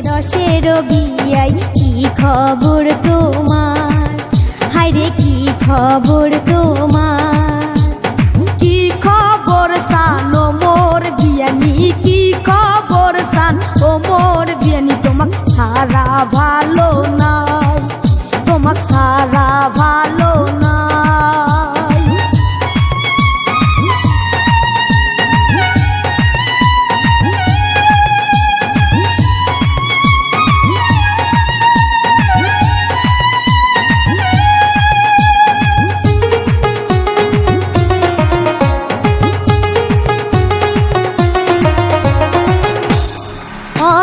রসের বিয়াই কি খবর তোমার, হায়রে কি খবর তোমার, কি খবর সান ও মোর বিয়ানি, কি খবর সান ও মোর বিয়ানি, তোমাক সারা ভালো নাই, তোমাক সারা ভালো নাই।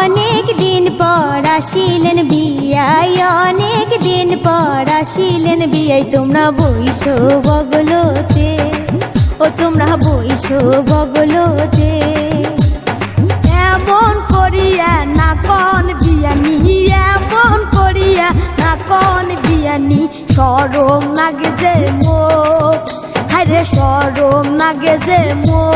অনেক দিন পর আসিলেন বিয়াই, অনেক দিন পর আসিলেন বিয়াই, তোমরা বইসো বগলতে, ও তোমরা বইসো বগলতে, এমন করিয়া না কোন বিয়ানি, এমন করিয়া না কোন বিয়ানি, শরম লাগে যে মোর, হায়রে শরম লাগে যে মোর।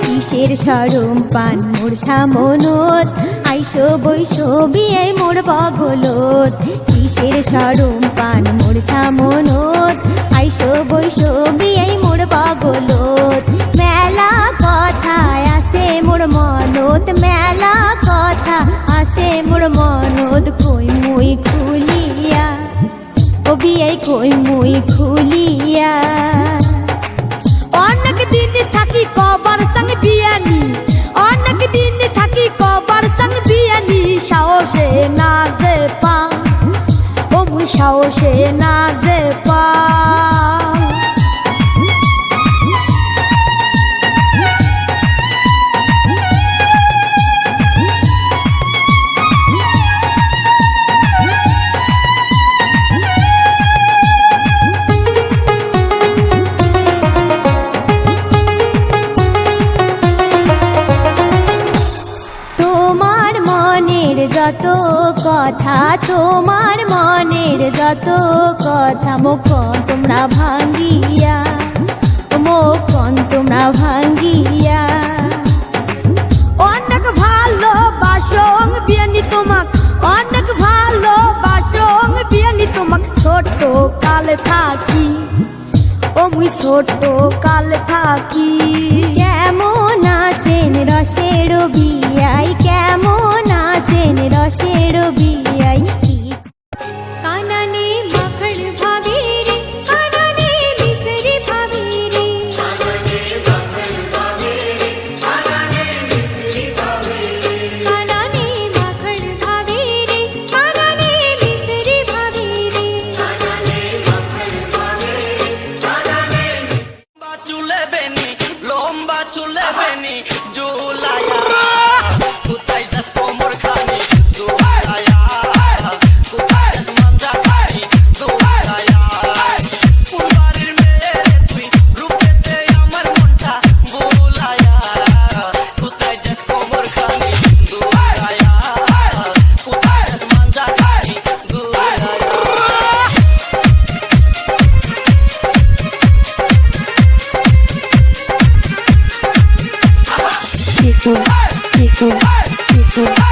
কিসের সরম পান মোর সামনত, আইসো বইসো বিয়াই মোর বগলত, কিসের সরম পান মোর সামনত, আইসো বইসো বিয়াই মোর বগলত, মেলা কথা আছে মোর মনত, মেলা কথা আছে মোর মনত, কই মুই খুলিয়া, ও বিয়াই কই মুই খুলিয়া, অনেক দিন থাকি কবার সঙ্গ বিয়ানি, অনেক দিন থাকি কবার সঙ্গ বিয়ানি, সাহসে না যে পাও, ও মুই সাহসে না যে পাও। যত কথা, তোমার মনের যত কথা, মোকন তোমরা ভাঙ্গিয়া, মোকন তোমরা ভাঙ্গিয়া, অনেক ভালো বাসং বিয়ানি তোমাক, অনেক ভালো বাসং বিয়ানি তোমাক, ছোট কাল থাকি, ও মুই ছোট কাল থাকি, কেমন আছেন রসের বিয়াই, কেমন আছেন রসের বিয়াই, কানানে মাখড় ভাবি রে, কানানে মিসরি ভাবি রে, কানানে মাখড় ভাবি রে, কানানে মিসরি ভাবি রে, কানানে মাখড় ভাবি রে, কানানে মিসরি ভাবি রে, কানানে মাখড় ভাবি রে, কানানে লম্বা চুলে বেনি, লম্বা চুলে বেনি জুলায়া, কোথায় যাস কোমর খানি জুলায়া, কোথায় যাস মাঞ্জা খানি জুলায়া, ফুলবাড়ির মেয়ে তুই রূপেতে আমার মনটা ভুলায়া, কোথায় যাস কোমর খানি জুলায়া, কোথায় যাস মাঞ্জা খানি জুলায়া। Pico, pico, pico.